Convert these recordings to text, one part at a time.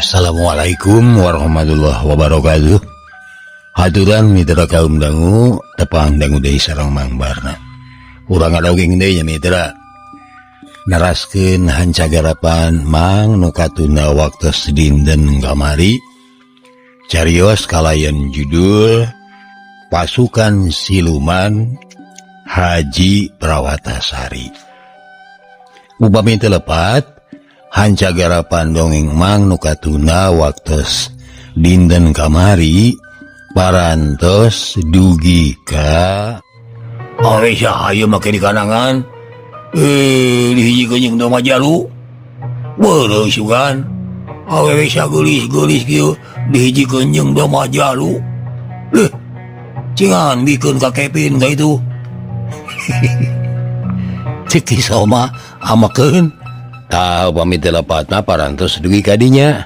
Assalamualaikum warahmatullahi wabarakatuh. Haturan mitra kaum dangu tepang dangu deui sareng Mang Barna. Urang ngadogeng deui nya mitra. Naraskeun hancagarapan Mang nu katuna waktos dinten kamari. Carios kalayan judul Pasukan Siluman Haji Prawatasari. Upami telepat hancagarapan dongeng Mang nu katuna waktos dinten kamari parantos dugi ka awe sahayu make di kanangan di hiji kenyeng doma jalu beureuh sugan awe sagelis-gelis kieu di hiji kenyeng doma jalu cingan bikeun ka Kevin ka itu cek soma amakeun tahu pamit telepatna parantos dugi kadinya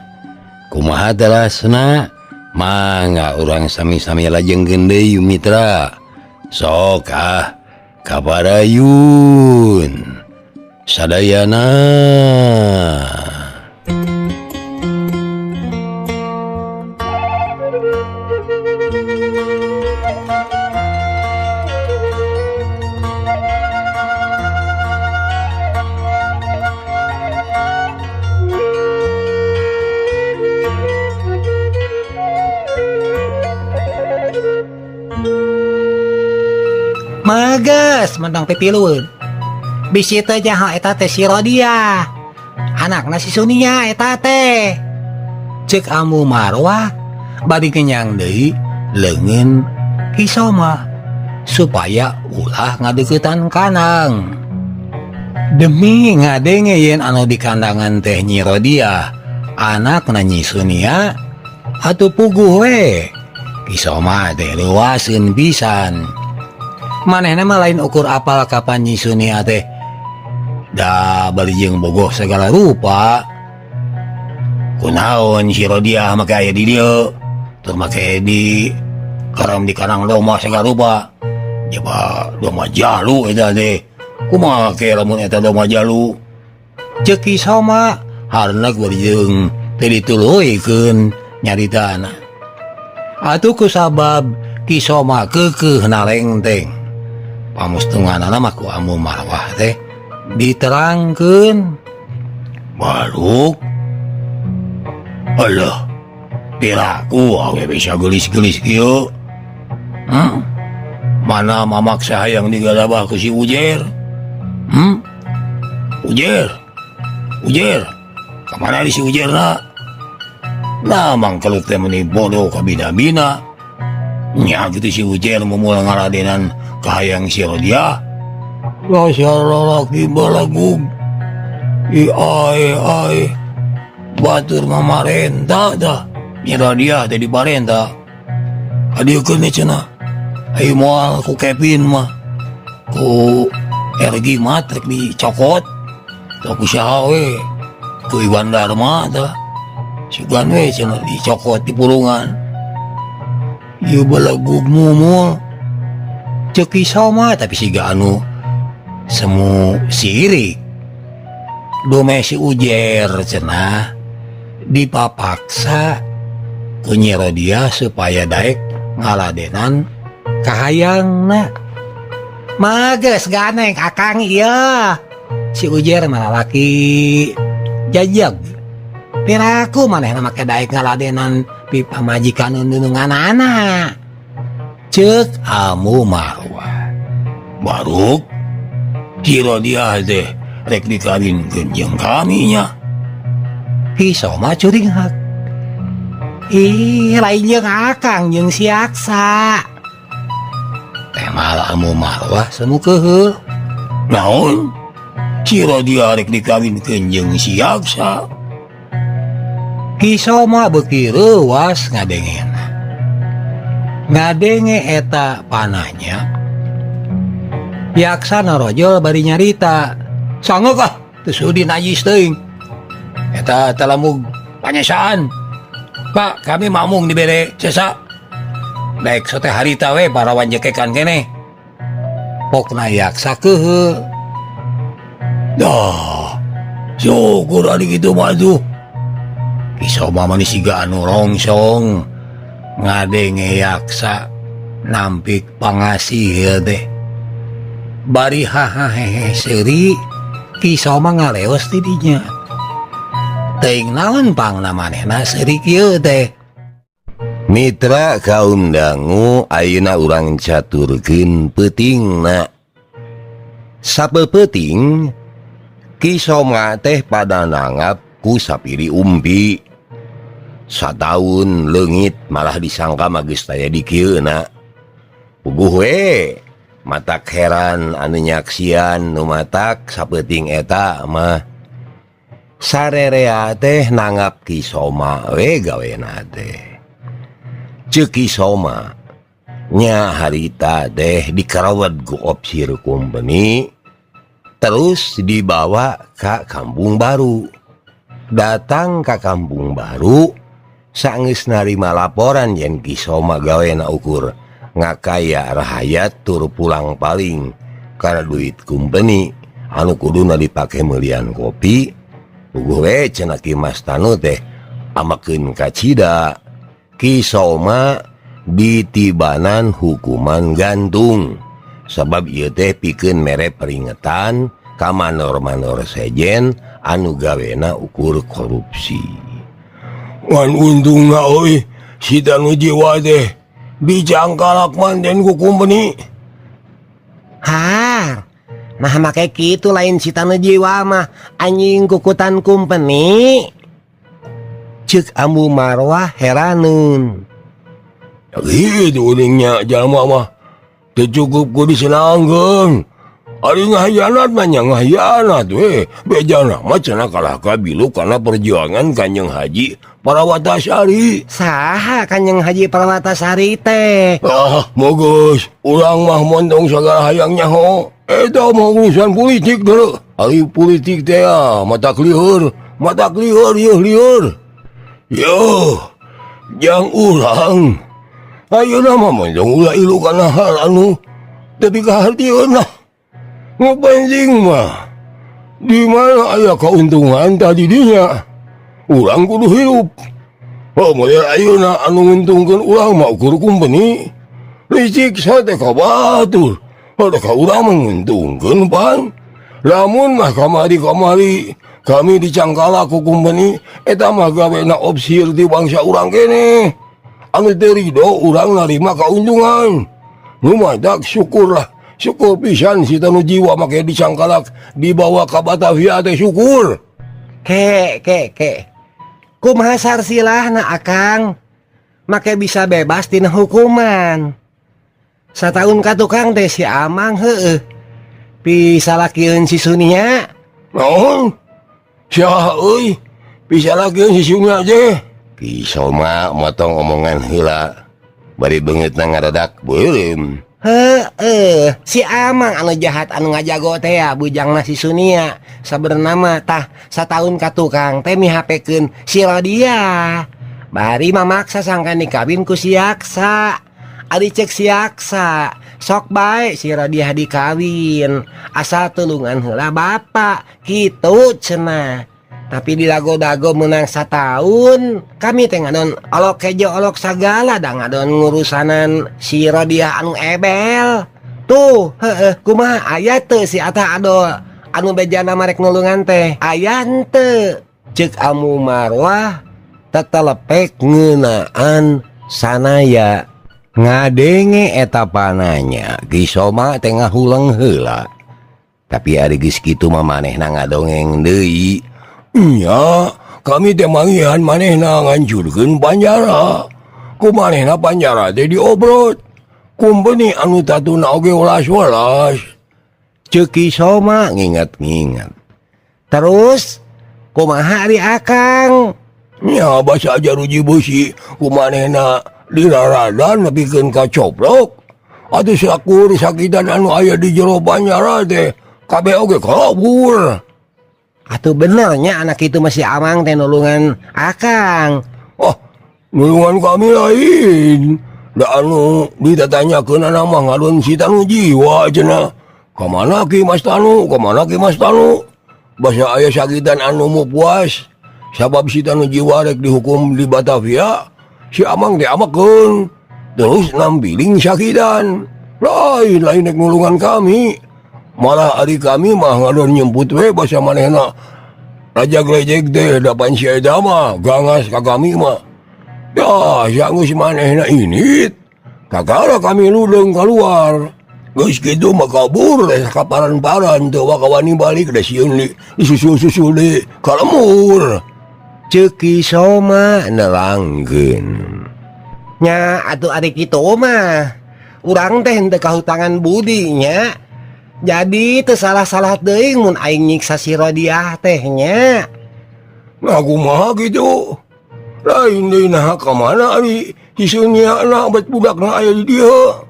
kumaha telasna mangga urang sami-sami lajengkeun deui mitra sok kabarayun sadayana. Mages mentang pipilueun bisi teh nyaho eta teh si Rodia anakna si Sunia eta teh ceuk Amu Marwah bari kenyang deui leungeun Kisoma supaya ulah ngadeuketan kanang demi ngadenge yen anu di kandangan teh Nyi Rodia anakna Nyi Sunia atuh puguh we Kisoma teh leuwaseun pisan. Manehna mah lain ukur apal kapan Nyi Sunia teh da bari jeung bogoh segala rupa. Kunaon si Rodia make aya di dieu teu make di karam di kanang domba segala rupa. Coba domba jalu eta teh kumaha ke lamun eta domba jalu ceuk Kisoma hareunak bari jeung teu dituluikeun nyaritana. Atuh kusabab Kisoma keukeuh nalengteng pamustunganana mah ku Amu Marwah teh diterangkeun baruk alah piraku awe bisa gelis-gelis kieu mana mamaksa hayang digalabah ku si Ujer Ujer kamana di si Ujerna lamang kelut teh meuni bodoh ka bina-bina nya gitu si Ujer memula ngaladenan kahayang si Rodia Rasyaallah laki balagug ai batur mamarenta dah Nyi Rodia tadi parenta adieukeun nih cenah ayo moal ku Kevin mah ku Ergi mah trek dicokot teu ku saha we ku Iwan Dharma tah sugan we cenah dicokot di pulungan ieu balagug mumul ceuk Kisoma tapi siga anu semu sirik dome si Ujer cenah dipapaksa ku Nyi Rodia supaya daek ngaladenan kahayangna. Mages ganeng akang ieu si Ujer malah laki jajag piraku manehna make daek ngaladenan pamajikan nununganana ceuk Amu Marwah. Baruk si Rodia teh rek dikawinkeun jeung kami nya. Kisoma curing hak. Lain jeung akang jeung si Aksa. Teh malah Amu Marwah semu keuheul. Naon? Si Rodia rek dikawinkeun jeung si Aksa. Kisoma beuki reuwas ngadengena. Ngadenge eta pananya Yaksa narojol bari nyarita sanggeuk teu sudi najis teuing eta talamug panyesaan Pak kami mamung dibere cesa daek sote harita we parawan jekekan kene pokna Yaksa keuheul dah syukur ari kitu mah tuh Kisoma mah siga anu rongsong ngadenge yaksa nampik pangasih teh. Bari hahaha seri Kisoma ngaleos ti dinya. Teuing naon pangna manehna seri kieu teh? Mitra kaum dangu ayeuna urang caturkeun peutingna. Sapeuting Kisoma teh pada nanggap ku sapiri umpi. Sataun leungit malah disangka magis taya di kieuna. Puguh we matak heran anu nyaksian nu matak sapeuting eta mah. Sarerea teh nanggap Kisoma we gawena teh. Ceuk Kisoma nya harita teh dikarawat ku opsir company terus dibawa ka Kampung Baru. Datang ka Kampung Baru saenggeus narima laporan yen Kisoma gawena ukur ngakaya rahayat tur pulang paling karena duit company anu kuduna dipake meuliean kopi. Puguh we cenah Ki Mas Tanu teh amakeun ka cida Kisoma ditibanan hukuman gantung sabab ieu teh pikeun mere peringatan ka manor-manor sejen anu gawena ukur korupsi. Ngan untungna euy si Tanu Jiwa teh dicangkalak manten ku company. Har, nah make kitu lain si Tanu Jiwa mah anjing kukutan company. Ceuk Ambu Marwah heraneun. Gitu uringnya jalma mah teu cukup ku disenangkeun. Ari ngahianat mah nya ngahianat we. Bejana mah cenah kalah kabilu karena perjuangan Kanjeng Haji Parawatasari. Saha Kanjeng Haji Parawatasari teh? Mogos, urang mah montong sagala hayangnya ho. Eta mah urusan politik dulu. Ari politik teh mata lieur yeuh lieur. Yo, jang urang. Ayeuna mah montong ulah ilu kana hal anu tapi kahartieun lah. Nu penting mah di mana aya kauntungan tadi dinya urang kudu hirup. Model ayeuna anu nguntungkeun urang mah ukur company licik sate ka batur. Ada ka urang mah nguntungkeun pan. Lamun mah kamari kami dicangkala ku company eta mah gawena opsir di bangsa urang kene. Anu teu ridho urang narima kauntungan. Nu mah dak syukurlah. Syukur pisan si Tanu Jiwa make dicangkalak dibawa ka Batavia teh syukur. Ke. Kumaha sarsilahna Akang? Make bisa bebas tina hukuman. Sataun ka tukang teh si Amang heueuh. Pisalakieun si Sunia. Naon? Saha euy? Pisalakieun si Sunia teh? Kisoma motong omongan heula. Bari beungeutna ngadadak beureum. Si Amang anu jahat anu ngajago teh ya bujangna si Sunia. Sabenerna mah tah sataun ka tukang teh mihapekeun si Rodia. Bari mamaksa sangkan dikawin ku si Yaksa. Ari cek si Yaksa, sok bae si Rodia dikawin. Asal tulungan heula bapak, kitu cenah. Tapi didago-dago menang sataun. Kami teh ngadon olok kejo olok sagala da ngadon ngurusanan si Rodia anu ebel. Tuh, kumaha aya teu si Atah ado anu bejana marek nulungan teh. Aya henteu. Ceuk Ambu Marwah tetelepek ngeunaan sanaya. Ngadenge eta pananya Kisoma teh ngahuleng heula. Tapi ari geus kitu mah manehna ngadongeng deui. Nya, kami teh mangihan manehna ngancurkeun panjara. Ku manehna panjara teh diobrot. Company anu tatuna oge welas-welas. Ceuk Kisoma nginget-nginget. Terus kumaha ari Akang? Nya basa aja ruji beusi ku manehna diraradan nepikeun ka coplok. Atuh sakur sakitan anu aya di jero panjara teh kabeh oge kabur. Atuh benernya anak itu masih Amang teh nulungan Akang. Nulungan kami lain. Da anu ditatanyakeun anak mah ngadon si Tanu Jiwa cenah. Kamana Ki Mas Tanu? Basa aya sakitan anu mu puas. sabab si tanu jiwarek dihukum di Batavia si Amang diamakeun terus nampiling sakitan lain nek ngulungan kami malah ari kami mah ngadon nyemput we basa manehna raja glejek teh dapan si eta mah gangas ka kami mah ya geus manehna init kakara kami ludeng keluar geus kitu mah kabur deh kaparan-paran teu wakawani balik da sieun disusul-susul di kalemur ceuk Kisoma nerangkeun nya atuh ari kitu mah urang teh henteu kahutangan budi nya jadi teu salah-salah teuing mun aing nyiksa si Rodiah teh nya nah kumaha kitu lain deui naha ka mana ari si Sunyana bet budakna aya di dieu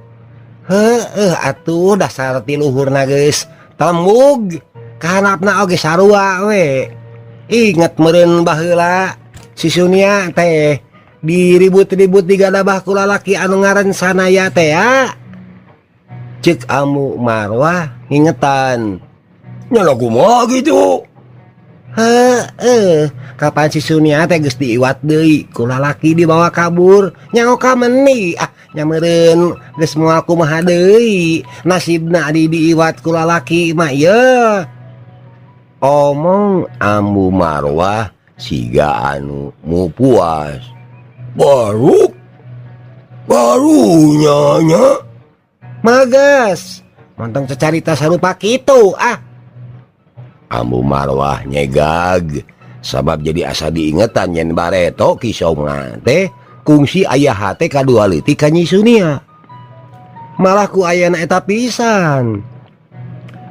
atuh dasar ti luhurna geus telembug kahanapna oge sarua we inget meureun baheula si Sunya teh diribut-ribut digadabah ku lalaki anu ngaran Sanaya teh ya ceuk Amu Marwah ngingetan nya kumaha kitu kapan si Sunya teh geus diiwat deui ku lalaki dibawa kabur nya oka meuni nya meureun geus moal kumaha deui nasibna diiwat ku lalaki mah ieu omong Amu Marwah siga anu mupuas barunya magas montong cecarita sarupa kitu Amu Marwah nyegag sabab jadi asa diingetan yen bareto Kisoma teh kungsi aya hate kadua leutik ka Nyi Sunia malah ku ayana eta pisan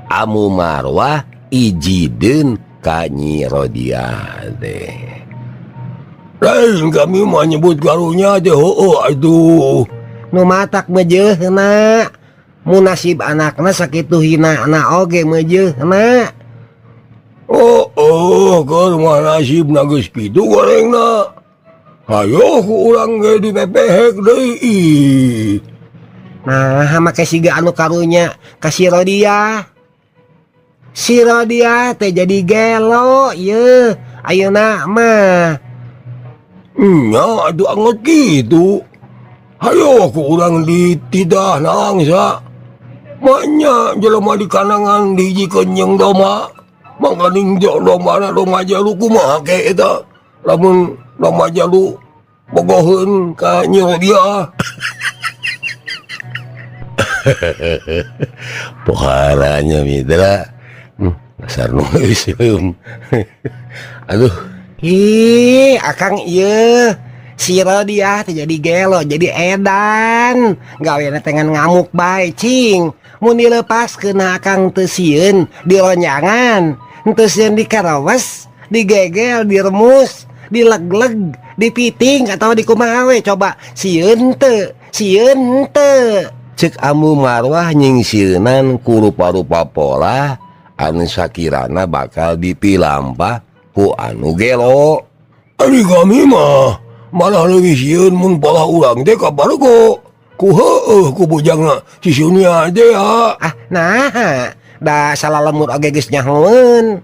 Amu Marwah ijieun ka Nyi Rodiah teh lain kami mah nyebut karunya teh heueuh atuh nu matak meujeuna mun nasib anakna sakitu hinaana oge meujeuna keur mah nasibna geus kitu gorengna hayo ku urang ge dipepehek deui nah make siga anu karunya ka si Rodiah teh jadi gelo ieu ayeuna mah nya atuh anget kitu hayo ku urang ditidah nangsa maknya jelema di kanangan dijikeun jeung doma mangkaning domana doma jalu kumaha ke eta lamun doma jalu bogoheun ka Nyi Rodiah poharanya mitra dasar nu isem aduh akang ieu si Rodiah teh jadi gelo jadi edan gawena tengan ngamuk bae cing mun dilepaskeun akang teu sieun dironjangan teu sieun dikarawes digegel diremus dilegleg dipiting atau dikumaha we coba sieun teu ceuk Amu Marwah nyingsieunan ku rupa-rupa pola anu sakirana bakal dipilampah ku anu gelo ari kami mah malah leuwih sieun mun pola urang teh kabargo ku heueuh ku bujangna si Sunya teh nah da salah lemur oge geus nyahoeun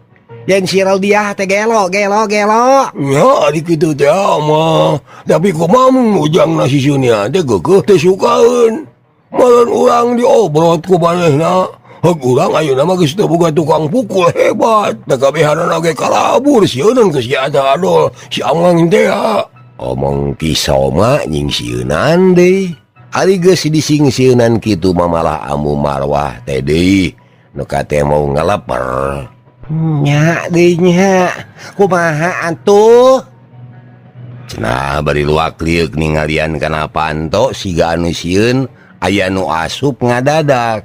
yen si Rodiah teh gelo nya ari kitu teh mah tapi kumaha mun bujangna si Sunya teh geukeuh teh sukaeun malan urang diobrot ku manehna hek urang ayeuna mah geus teu boga tukang pukul hebat da kabehanana ge kalabur sieun geus si ada adol si Amang teh omong Kisoma nyingsieunan deui ari geus disingsieunan kitu mah malah Amu Marwah teh deui nu kate mau ngaleper nya deui nya kumaha atuh cenah bari luak liuk ningalian kana panto siga anu sieun aya nu asup ngadadak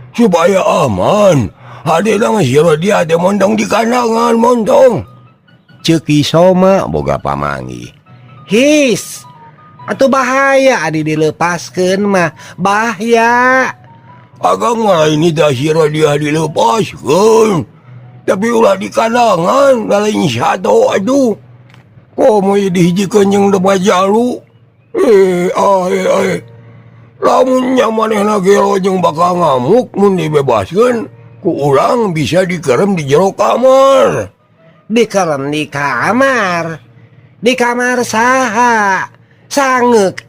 supaya aman hadena mah si Rodiah teh mondong di kandangan montong ceuk Kisoma boga pamangi his atuh bahaya adi dilepaskeun mah bahaya agang mah ini teh si Rodiah dilepaskeun tapi ulah di kandangan lain satu aduh komo dihijikeun jeung dema jalu lamun nyamanehna gelo jeung bakal ngamuk mun dibebaskeun ku urang bisa dikerem di jero kamar di kamar saha sanggeuk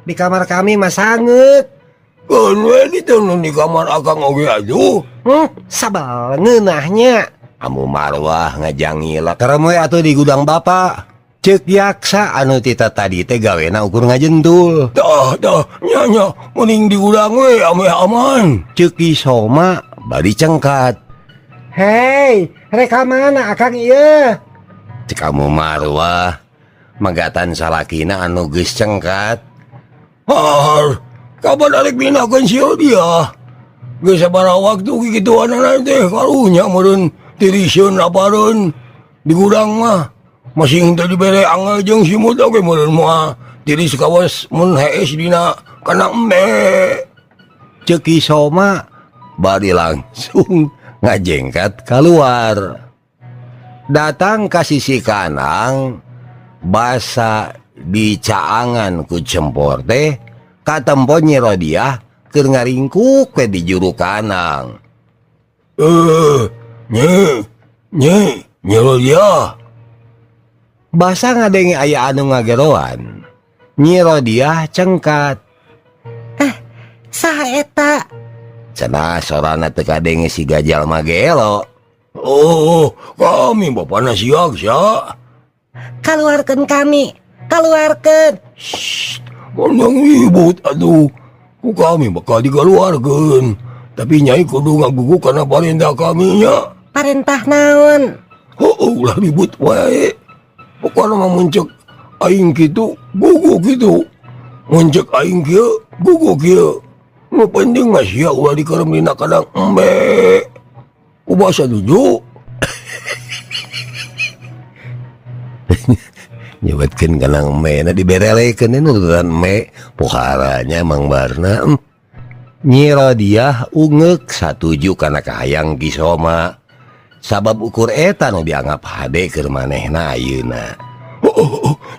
di kamar kami mah sanggeuk di kamar akang oge atuh. sabal ngeunahnya Amu Marwah ngajangila keremoy atuh di gudang bapak. Cek yaksa anu tita tadi teh gawena ukur ngajentul. Dah nya mending di gudang we ame aman. Cek Kisoma bari cengkat. hei reka mana akang ieu Cek Amu Marwah magatan salakina anu geus cengkat. Har kapan arek minakeun si dia. Geus sabaraha waktu kikituan teh karunya meureun tiriseun apareun di gudang mah. Masih henteu dibere angel jeung simut oge meureun mah tiris kawas mun hees dina kana embe. Cek Kisoma bari langsung ngajengkat keluar. Datang ka sisi kanang basa dicaangan ku cempor teh katempo Nyi Rodiah keur ngaringkuk we di juru kanang. Nyi Rodiah. Basa ngadenge aya anu ngageroan. Nyi Rodiah cengkat. saha eta Cenah sorana teu kadenge si Gajal magelo. Oh, kami bapana si Aksa. kaluarkeun kami kaluarkeun Mondang ribut atuh. Ku kami bakal dikeluarkeun. Tapi Nyai kudu ngaguguk kana parentah kami nya. parentah naon Ulah ribut wae. Pokokna mah muncul aing kitu, guguk kitu. Muncul aing kieu, guguk kieu. Nu penting mah sia ulah dikerem dina kadang embe. Ubasa tuju. Nyebetkeun kana embe na diberelekeun nurutan embe. Poharanya Mang Barna. Nyi Rodiah ungeuk satuju kana kahayang Kisoma. Sabab ukur eta nu dianggap hade keur manehna ayeuna.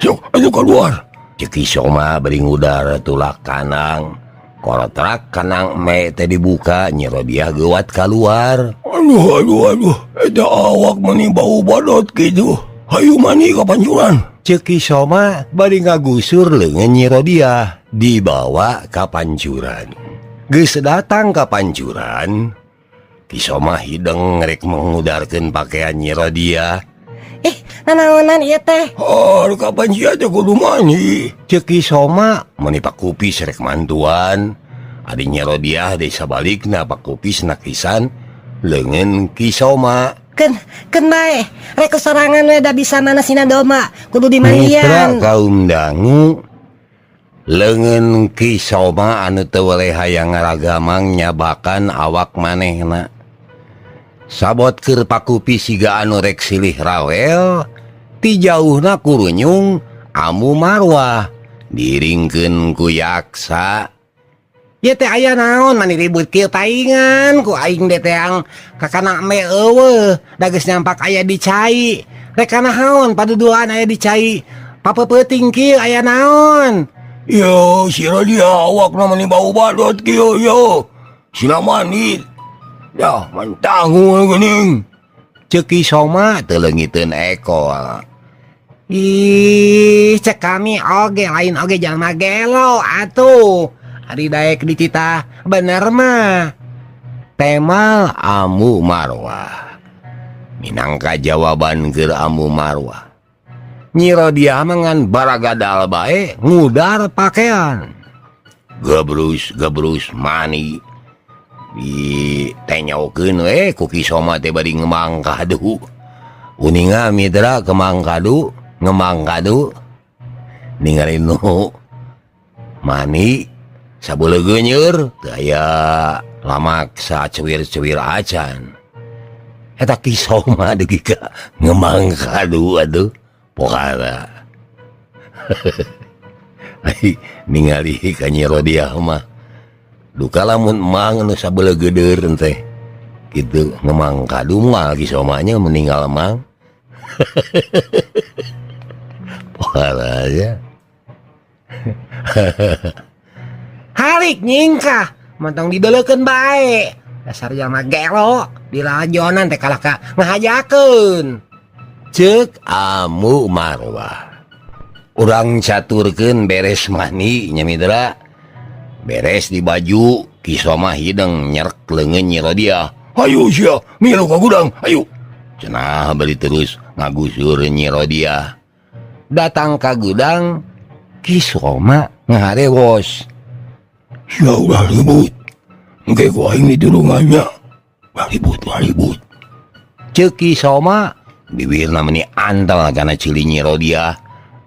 Sok anu keluar. Cek Kisoma beri ngudar tulak kanang. Korotrak kanang me teh dibuka Nyi Rodiah geuwat kaluar. Aduh. Eta awak mani bau badot kitu. Hayu mani ka pancuran. Cek Kisoma bari ngagusur leungeun Nyi Rodiah dibawa ka pancuran. Geus datang ka pancuran. Kisoma hideng rek mengudarkeun pakaian Nyi Rodiah. nanaonan ieu teh Kapan sia teh kudu mani? Cek Kisoma meni pakupis rek mantuan. Adi Nyi Rodiah deui sabalikna pakupis nakisan leungeun Kisoma. keun bae rek sorangan we da bisa manasina doma kudu Mitra dimandian kaum dangu. Leungeun Kisoma anu teu weleh hayang ngaragamang nyabakan awak manehna. Sabot keur pakupis siga anu rek silih rawel. Ti jauhna kurunyung Amu Marwah diringkeun ku yaksa. Ieu teh aya naon mani ribut kieu paingan ku aing deteang kakana me eueuh da geus nyampak aya di cai. Rek kanaon paduduan aya di cai. Papeuting kieu aya naon? Yo, si Rodiah awakna mani bau badot kieu yo. Sina mani. Ya, mantangu geuning. Cek Kisoma teu leungiteun ekol. Ih, cek kami oge lain oge jalma gelo atuh. Ari daek dititah bener mah. Temal Amu Marwah. Minangka jawaban keur Amu Marwah. Nyi Rodiah mangan baragadal bae ngudar pakaian. Gebrus mani. Ditenyokeun we ku Kisoma teh bari ngemang kadu. Uninga mitra kemang kadu, ngemang kadu. Ningali nu mani sabeuleu geunyeur teu aya lamak sacewir-cewir acan. Eta Kisoma deui ka ngemang kadu atuh pokana. Ningali ka Nyi Rodiah mah duka lamun emang nu sabeuleu geudeur teh kitu ngemang kadu moal Kisomanya meninggal emang. Pokana aja. Halik nyingkah mentong dideulekeun bae. Dasar jalma gelo dilajonan teh kalah ka ngahajakeun. cek Amu Marwah urang caturkeun beres mani nya Mitra beres di baju Kisoma hideng nyerek leungeun Nyi Rodia hayu sia milu ka gudang hayu cenah bari terus ngagusur Nyi Rodia datang ka gudang Kisoma ngaharewos sia ulah ribut engke ku aing di durungannya ribut cek Kisoma bibirna meni antel kana cili Nyi Rodia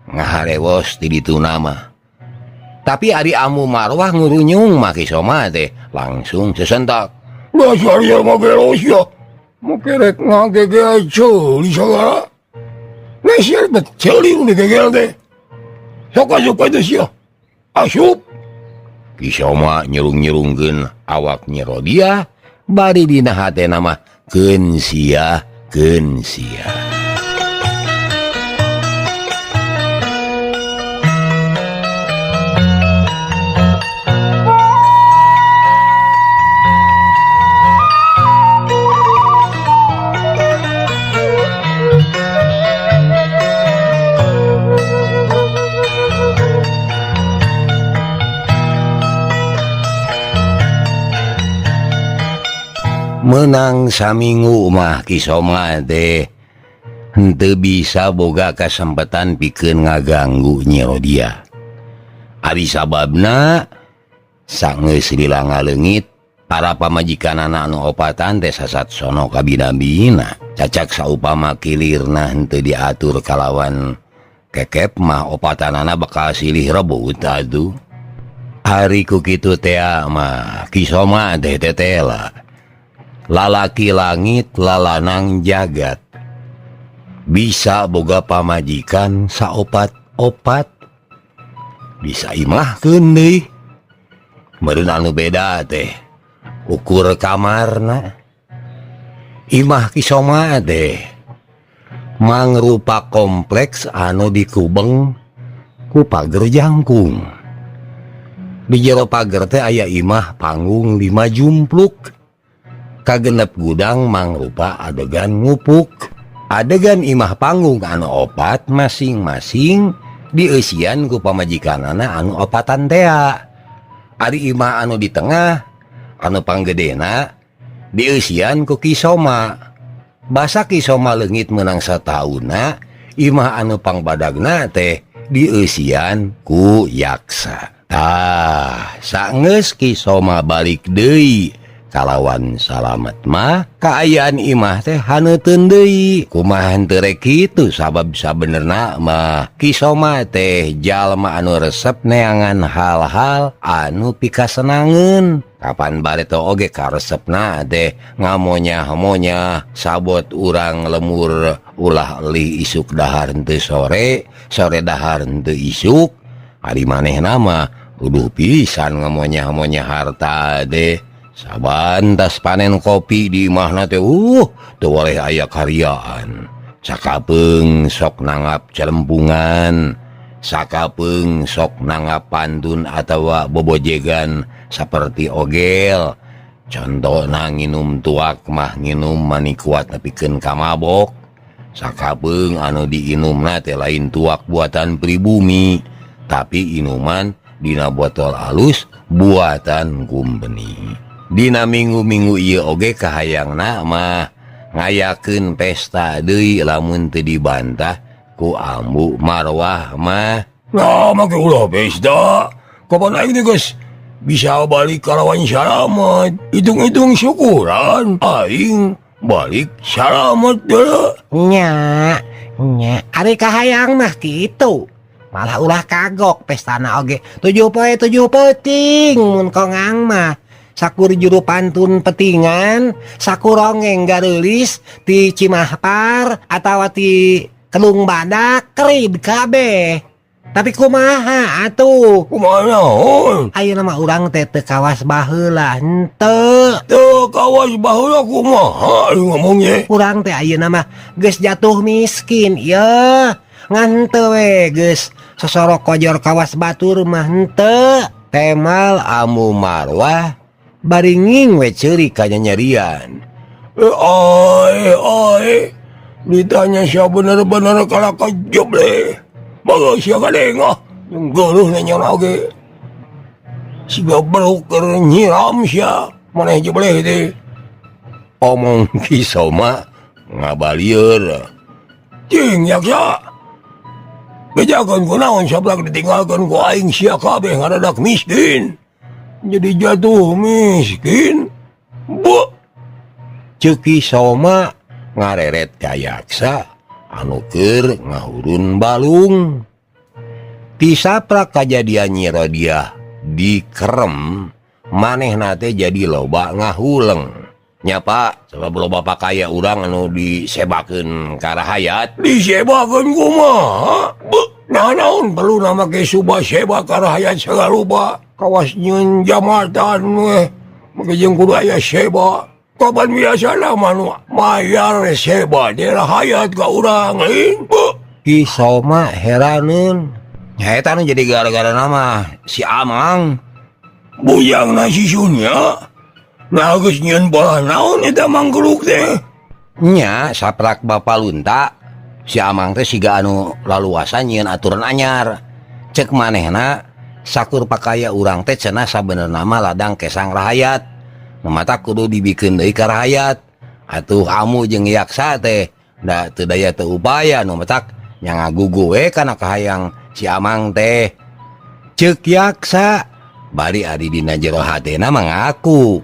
ngaharewos ti ditu nama tapi ari Amu Marwah ngurunyung mah Kisoma teh langsung sesentak dasar ya mageros ya makerek ngagege ceuli sagala nasiar bet ceuli udah gegel teh sok teh sia asup Kisoma nyerung-nyerungkeun awak Nyi Rodia bari dina hatena mah keun sia menang saminggu mah Kisoma teh henteu bisa boga kasempatan pikeun ngaganggu Nyi Rodia ari sababna sageus lilanga leungit para pamajikanana anu opatan teh sasat sono ka bina-bina cacak saupama kilirna henteu diatur kalawan kekep mah opatanana bakal silih rebut atuh hari ku kitu teh mah Kisoma teh tetela lalaki langit lalanang jagat bisa boga pamajikan saopat-opat bisa imahkeun deui meureun anu beda teh ukur kamarna imah Kisoma teh mangrupa kompleks anu dikubeng ku pager jangkung di jero pager teh aya imah panggung 5 jumpluk kagenep gudang mangrupa adegan ngupuk adegan imah panggung anu opat masing-masing dieusian ku pamajikanana anu opatan tea ari imah anu di tengah anu panggedena dieusian ku Kisoma basa Kisoma leungit meunang satauna imah anu pangbadagna teh dieusian ku Yaksa sageus Kisoma balik deui kalawan salamet mah kaayaan imah teh haneuteun deui kumaha henteu rek kitu sabab sabenerna mah Kisoma teh jalma anu resep neangan hal-hal anu pikasenangeun kapan bareto oge karesepna teh ngamonya-monya sabot urang lemur ulah li isuk dahar henteu sore dahar henteu isuk ari manehna mah kudu pisan ngamonya-monya harta deh sabantas panen kopi di imahna teh teu waleh aya karyaan sakapeung sok nangap celempungan sakapeung sok nangap pantun atawa bobojegan saperti ogel contohna nginum tuak mah nginum mani kuat nepikeun ka mabok sakapeung anu diinumna teh lain tuak buatan pribumi tapi inuman dina botol alus buatan kumpeni dina minggu-minggu ieu oge kahayangna mah ngayakeun pesta deui lamun teu dibantah ku Amu Marwah mah make ulah pesta kapan aing geus bisa balik kalawan salamet hitung-hitung syukuran aing balik salamet deui nya ari kahayang mah kitu malah ulah kagok pestana oge 7 poe 7 peuting mun kongang mah sakur juru pantun petingan sakurongeng gareulis ti Cimahpar atawa ti Kelung Badak kerid kabeh tapi kumaha atuh kumaha naon ayeuna mah urang teh teu kawas baheula henteu teu kawas baheula kumaha ngomongnya urang teh ayeuna mah geus jatuh miskin ieu ngan teu we geus sosorok kojor kawas batur mah henteu temal Amu Marwah baringing we ceurik ka nyanyerian ditanya siapa bener-bener kalau kejep deh. Bagus siapa kadengah yang geluh nanya lagi. Siga broker nyiram sia maneh je boleh teh. Omong kisah mah ngabalieur. Cing yaksa. Bejakeun kunaon sablak ditinggalkeun ku aing sia kabeh ngadadak miskin. Jadi jatuh miskin. Bu. Ceki soma ngareret ka yaksa anu keur ngahurun balung. Tisaprak kajadian Nyi Rodiah dikerem manehna teh jadi loba ngahuleng. Nya Pak, sebab loba pakaya urang anu disebakeun ka rahayat. Disebakeun kumaha? Nah naon perlu nama ke subah seba ka rahayat segala lupa. Kawas nyeun jamatan we. Make jeung kudu aya seba. Kapan biasa mah nu mayar seba di rahayat ka urang lain. Ki Soma heraneun. Nya eta nu jadi gara-gara nama si Amang. Bujangna si Sunya. Nah geus nyieun bola naon eta manggruk teh? Nya saprak Bapa Lunta. Si Amang teh siga anu laluasa nyieun aturan anyar. Cek manehna sakur pakaya urang teh cenah sabenerna mah ladang kesang rahayat. Mata kudu dibikeun deui ka rahayat. Atuh amu jeung yaksa teh da teu daya teu upaya nu matak nya ngagugu we kana kahayang si Amang teh. Ceuk yaksa bari ari dina jero hatena mengaku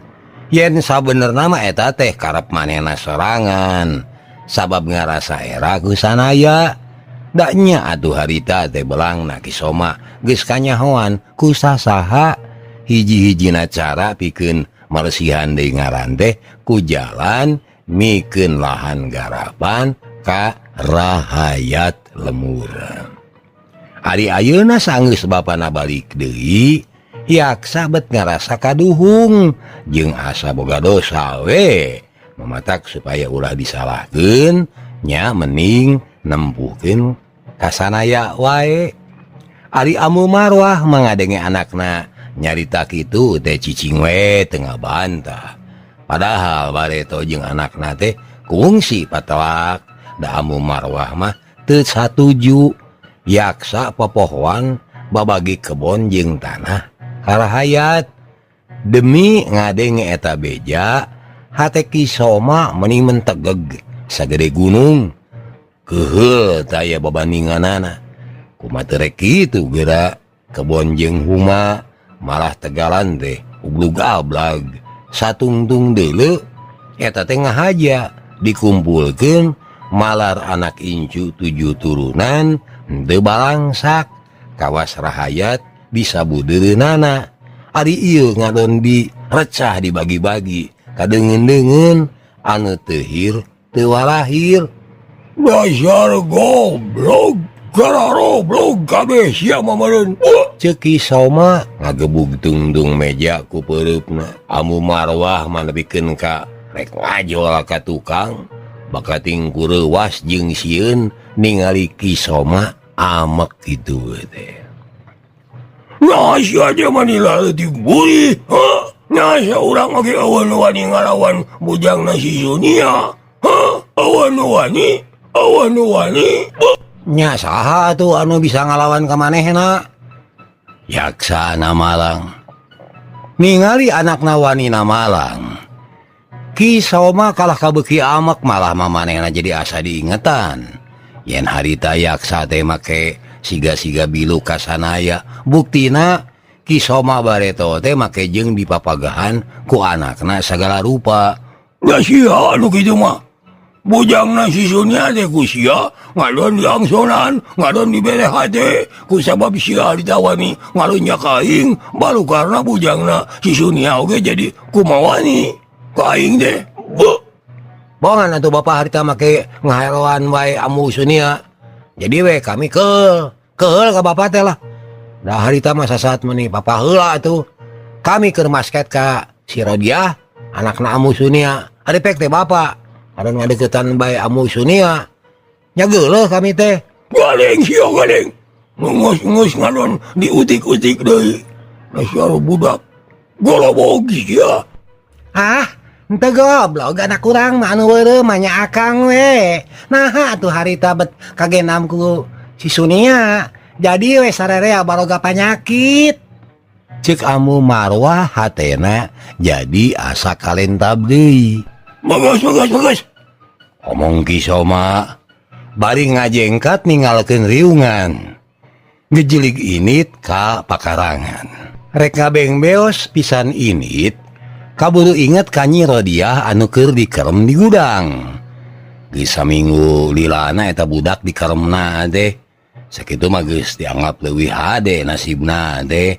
yen sabenerna mah eta teh karep manehna sorangan sabab ngarasa era ku sanaya. Da nya atuh harita teh belangna Ki Soma geus kanyahoan ku sasaha hiji-hijina cara pikeun maresihan deui ngaran teh ku jalan mikeun lahan garapan ka rahayat lemur. Ari ayeuna sanggeus bapana balik deui, yaksa bet ngarasa kaduhung jeung asa boga dosa we. Mamatak supaya ulah disalahkeun nya mending nempuhkeun kasanaya wae. Ari Amu Marwah mangadenge anakna nyarita kitu teh cicing we tengah bantah. Padahal bareto jeung anakna teh kungsi patelak. Da Amu Marwah mah teu satuju yaksa popohoan babagi kebon jeung tanah karahayat. Demi ngadenge eta beja hate Ki Soma meni mentegeg sagede gunung. Keheul taya babandinganana. Kumaha teu rek kitu geura kebon jeung huma malah tegalan teh ublug ablag satungtung deuleu eta teh ngahaja dikumpulkeun malar anak incu 7 turunan teu balangsak kawas rahayat disabudeureunana. Ari ieu ngadon direcah dibagi-bagi kadeungeun-deungeun anu teu hir teu walahir. Dasar goblok Gararo-blog kabeh sia mamareun. Ceuk Ki Soma ngagebug tungtung meja ku peureupna. Amu Marwah manepikeun ka rek ngajol ka tukang. Bakating ku reuwas jeung sieun ningali Ki Soma amek kitu teh. Nah sia teh manila leutik buri. Nah sia urang oge awan wani ngalawan bujangna si Sunia. Awan wani. Nya saha tuh anu bisa ngalawan ka manehna? Yaksana Malang. Ningali anakna wanina Malang. Ki Soma kalah kabeuki amek malah mamanehna jadi asa diingetan. Yen harita yaksa teh make siga-siga bilu kasanaya. Buktina Ki Soma bareto teh make jeung dipapagahan ku anakna sagala rupa. Ya sia anu kitu mah. Bujangna si Sunia teh ku sia ngadon diangsonan, ngadon dibeleh hate ku sabab sia ditawani ngalunya kaing baru karena bujangna si Sunia oge jadi kumawani kaing teh. Bongan atuh bapak harita make ngaheroan wae Amu Sunia. Jadi we kami keul ka bapak teh lah. Da harita mah sasaat meuni papa heula atuh. Kami keur masket ka si Rodiah anakna Amu Sunia. Ari pek teh bapak ada ngadeukeutan bae Amu Sunia. Nya geuleuh kami teh. Galeng sia galeng. Ngeus ngadon diutik-utik deui. Dasar budak. Golobog sia. Henteu goblok anak urang mah anu weureuh mah nya akang we. Naha atuh harita bet kagenam ku si Sunia. Jadi we sararea baroga panyakit. Ceuk Amu Marwah hatena jadi asa kalentab deui. Bagus. Omong Ki Soma bari ngajengkat ninggalkeun riungan. Gejelik init ka pakarangan. Rek ngabeng beos pisan init. Kaburu inget ka Nyi Rodiah anu keur dikerem di gudang. Geus saminggu lilana eta budak dikeremna teh. Sakitu mah geus dianggap leuwih hade nasibna teh.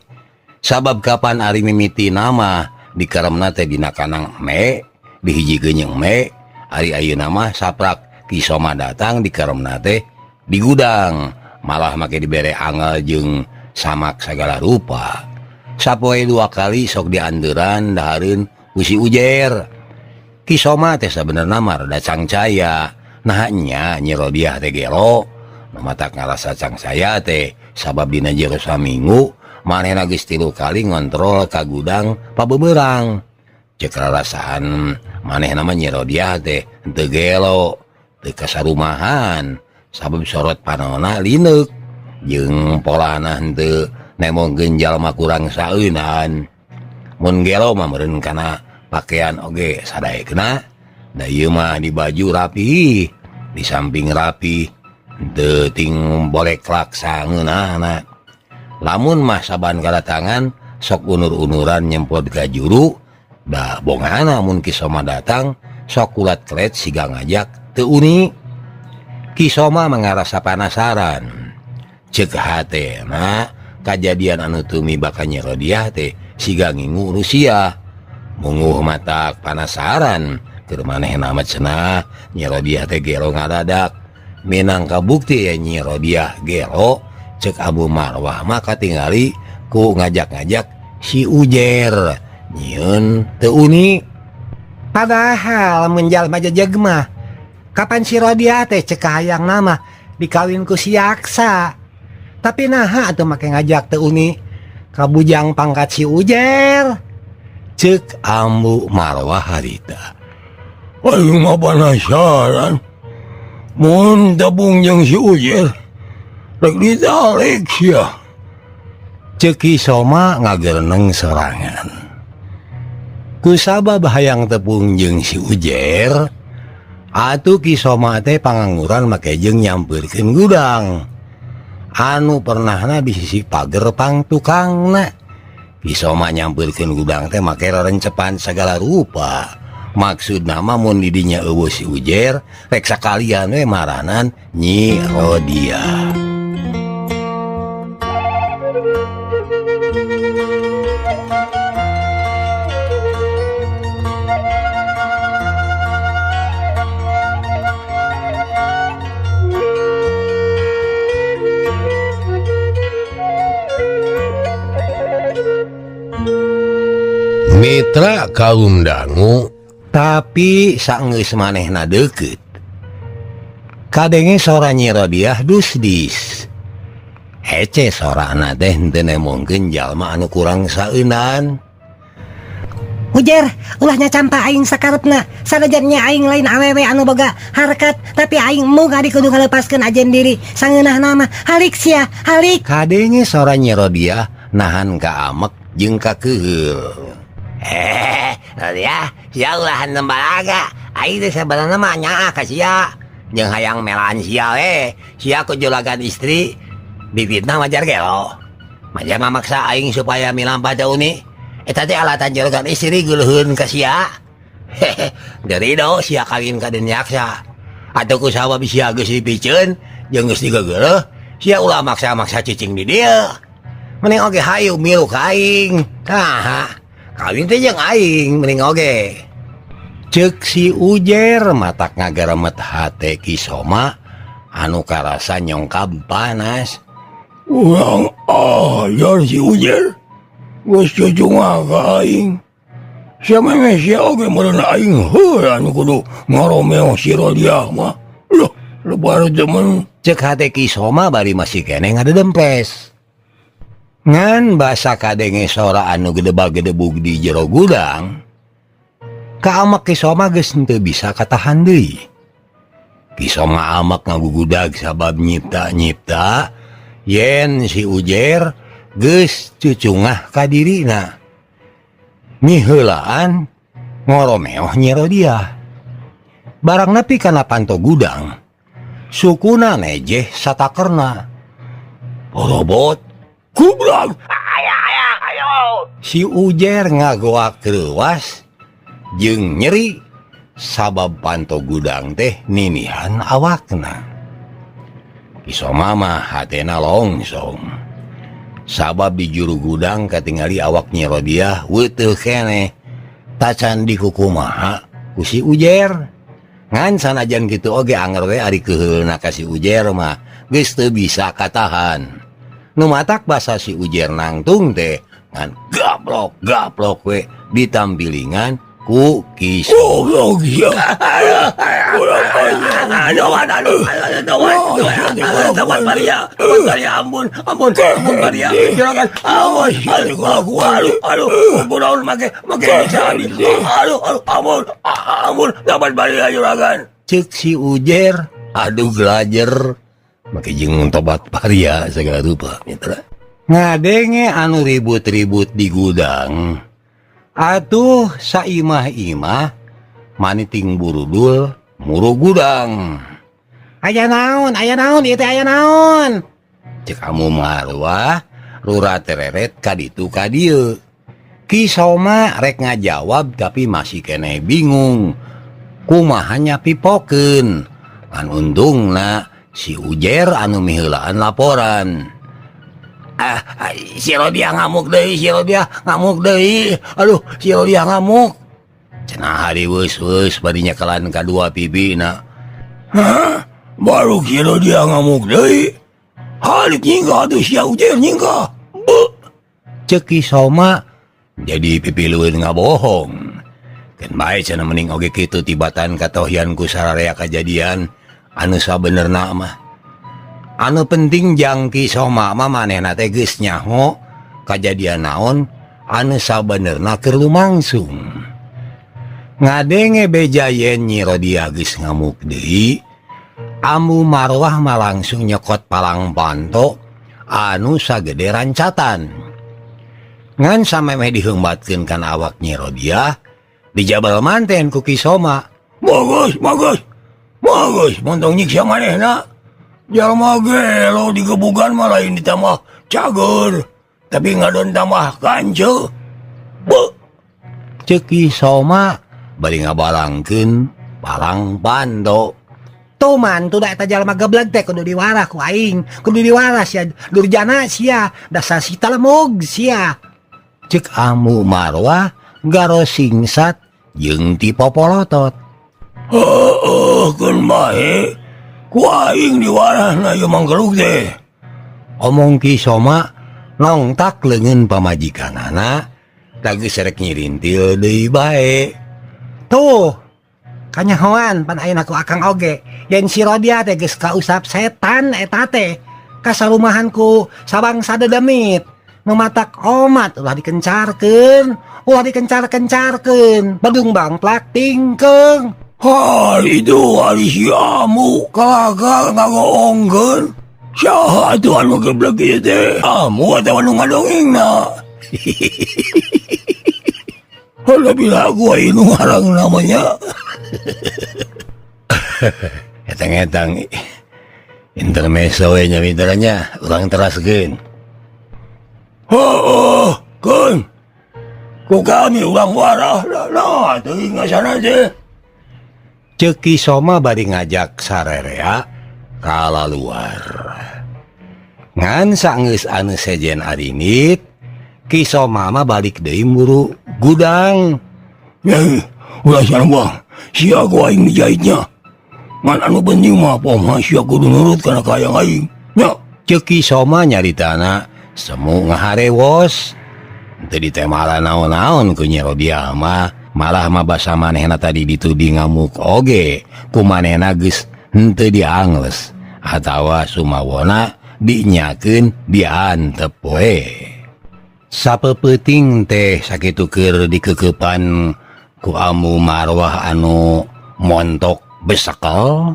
Sabab kapan ari mimiti nama dikeremna teh dina kanang me, dihijikeun jeung me, ari ayeuna mah saprak Ki Soma datang dikeremna teh di gudang, malah make dibere angel jeung samak sagala rupa. Sapoe 2 kali sok dianduran dahareun ku si Ujer. Ki Soma teh sabenerna mah rada cangcaya. Nah nya Nyi Rodiah teh gelo nu matak ngarasa cangcaya teh sabab dina jero saminggu manehna geus 3 kali ngontrol ka gudang pabeberang. Ceuk rarasaan manehna mah Nyi Rodiah teh henteu gelo, teu kasarumahan sabab sorot panonna lineuk jeung polana henteu nemongkeun jalma kurang saeunan. Mun gelo mah meureun kana pakaian oge sadaekna. Da ieu mah di baju rapi, di samping rapi, teu ting bolek laksangeunana. Lamun mah saban kadatangan sok unur-unuran nyempot ka juru, da bongana mun Ki Soma datang sok kulat klet siga ngajak teu uni. Ki Soma mangarasa panasaran. Ceuk hatena kajadian anu tumi baka Nyi Rodiah teh siga ngingu Rusia. Munguh matak panasaran keur manehna mah cenah Nyi Rodiah teh gelo ngadadak. Minangka bukti ya Nyi Rodiah gelo, ceuk Amu Marwah mah katingali ku ngajak-ngajak si Ujer. Nyieun teu uni. Padahal mun jalma jejeg mah kapan si Rodiah teh ceuk hayang nama dikawin ku si Yaksa. Tapi naha atuh make ngajak teu uni ka bujang pangkat si Ujer. Ceuk Amu Marwah harita. Aing mah penasaran. Mun tabung jeung si Ujer rek ditalik sia. Ceuk Ki Soma ngagereneng sorangan. Kusabab hayang tepung jeung si Ujer, atuh Ki Soma teh panganguran make jeung nyampeurkeun gudang. Anu pernahna di sisi pager pang tukangna. Ki Soma nyampeurkeun gudang teh make rerencepan sagala rupa. Maksudna mah mun di dinya eueuh si Ujer, rek sakalian we maranan Nyi Rodiah. Mitra kaum dangu, tapi saenggeus manehna deukeut. Kadenge sora Nyi Rodiah dusdis. Hece sorana teh henteu nemongkeun jalma anu kurang saeunan. Ujer, ulahnya campa aing sakarepna. Sanajannya aing lain awewe anu boga harkat, tapi aing muga dikudu ngalepaskeun ajen diri. Sangeunah nama halik sia, halik. Kadenge sora Nyi Rodiah nahan ka amek jeung ka keheul. Rodiah, sia ulahan tembalaga. Aing teh sabenerna mah nyaah ka sia. Jeung hayang melaan sia we. Sia ku julagan istri bibitna majar gelo. Majar mamaksa aing supaya milampa teu uni. Eta teh alatan julugan istri geuleheun ka sia. Dari do sia kawin ka Den Yaksa. Atuh ku sabab sia geus dipikeun jeung geus digegeuleuh, sia ulah maksa-maksa cicing di dieu. Mending oge hayu milu ka aing. Kaha? Kawin teh jeung aing mending oge. Ceuk si Ujer matak ngageremet hate Ki Soma anu karasa nyongkab panas. Urang ajar si Ujer. Geus cucunga ka aing. Sia meme sia oge meureun aing heuh anu kudu ngaromeo si Rodiah mah. Loh, lebar temen. Ceuk hate Ki Soma bari masih keneh ngadedempes. Ngan basa kadenge sora anu gedebag-gedebug di jero gudang. ka amak Kisoma geus henteu bisa katahan deui. Kisoma amak ngagugudag sabab nyipta-nyipta yen si Ujer geus cucungah ka dirina. Miheulaan ngoromeoh Nyi Rodiah. Barang nepi kana panto gudang, sukuna nejeh satakerna. Porobot, Kubrak. si Ujer ngagoak keruas jeung nyeri sabab panto gudang teh ninihan awakna. Kisoma mah hatena longsong. Sabab di juru gudang katingali awak Nyi Rodiah weutuh keneh tacan dikukumaha ku si Ujer. Ngan sanajan kitu oge anger we ari keheulna ka si Ujer mah geus teu bisa katahan. Nu matak basa si Ujer nangtung teh ngan gaplok we ditampilingan ku Kisoma. Cek si Ujer, aduh gelajer, make jeung tobat paria segala rupa mitra. Ngadenge anu ribut-ribut di gudang. Atuh saimah-imah maniting burudul muru gudang. Aya naon ieu teh aya naon? Cek kamu marwah rura tereret kaditu ka dieu. Kisoma rek ngajawab tapi masih keneh bingung. Kumaha nyapipokeun. Ngan untungna si Ujer anu miheulaan laporan. Si Rodiah ngamuk deui, aduh si Rodiah ngamuk. Cenah hari weus badinya kelan kadua pibina. Hah? Baru kira dia ngamuk deui. Halik nyingga atuh si Ujer nyingga. Cek Kisoma jadi pipilueun ngabohong. Ken bae cenah mending oge kitu tibatan katohian ku sararea kajadian anu sabenerna mah. Anu penting jang Kisoma mah manehna teh geus nyaho kajadian naon anu sabenerna keur lumangsung. Ngadenge beja yen Nyi Rodiah geus ngamuk deui, Amu Marwah mah langsung nyekot palang panto anu sagede rancatan. Ngan samemeh diheumbatkeun kana awak Nyi Rodiah, dijabal manten ku Kisoma. Bagus, montong nyiksa manehna. Jalma gelo digebukan mah lain ditambah cager, tapi ngadon tambah kanceu. Cek Kisoma bari ngabalangkeun palang panto. Tuh man, tuh da eta jalma gebleg teh kudu diwaras ku aing, kudu diwaras ya durjana sia, dasar si talemog sia. Cek Amu Marwah garo singsat jeung ti popolotot. Keun bae, ku aing diwarasna ieu mangkeluk teh. Omong Kisoma nongtak leungeun pamajikanana, geus rek nyirintil deui bae. Tuh, kanyahoan pan ayeuna ku akang oge, yen si Rodiah teh geus kausap setan eta teh, kasarumahan ku sabang sadedemit. Nu matak omat ulah dikencarkeun, badung bangplak tingkeung. Hal itu hari si Amu kagak ngagoongkeun. Saha atuh anu geblek ieu teh? Amu atawa anu ngadongengna? Lebih lagu anu ngarang namanya. Etang-etang intermezzo we nya mitranya, urang teraskeun. Keun. Ku kami urang warah nah teuing ngasana teh. Cek Kisoma bari ngajak sarerea ka luar. Ngan saenggeus anu sejen arinit, Kisoma mah balik deui muru gudang. Nyai, ulah sareng sia ku aing dijahitnya. Ngan anu penting mah pomo sia kudu nurut kana kayang aing. Nya, Cek Kisoma nyaritana semu ngaharewos. Teu ditemala naon-naon ku Nyi Rodiah mah, malah mah basa manehna tadi dituding ngamuk oge, ku manehna geus henteu diangles atawa sumawona dinyakeun diantep we. Sapeuting teh sakitu keur dikeukepan ku amu marwah anu montok besekel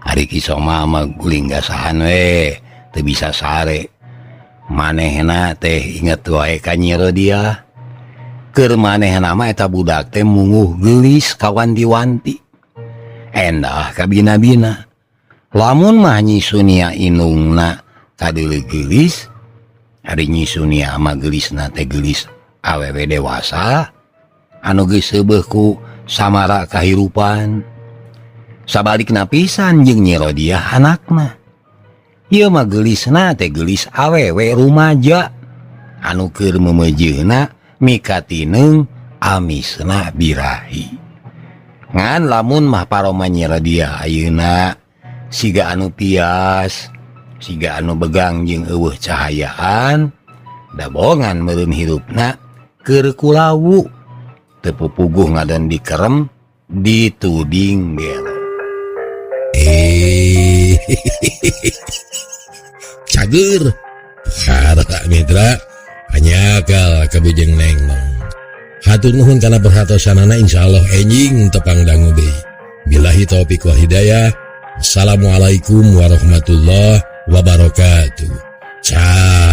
hari kisoma maguling gasahan we teu bisa sare manehna teh inget wae ka Nyi Rodia keur manehna mah eta budak teh munguh geulis kawanti-wanti endah kabina-bina lamun mah Nyi Sunia inungna kadeuleu geulis hari Nyi Sunia mah geulisna teh geulis awewe dewasa anu geus seubeuh ku samara kahirupan sabalikna pisan jeung Nyi Rodia anakna ieu mah geulisna teh geulis awewe rumaja anu keur memejeuna mikatineung amisna birahi ngan lamun mah paroma Nyi Rodia ayeuna siga anu tias siga anu begang jeung eueuh cahayaan da bohongan meureun hirupna keur kulawu teu pupuguh ngadon dikerem dituding gelo cager hara mitra anyakal kabujeng neng hatur nuhun kana perhatosanana insyaallah enjing tepang dangu deui billahi taufik wal hidayah assalamualaikum warahmatullahi wabarakatuh. Ciao.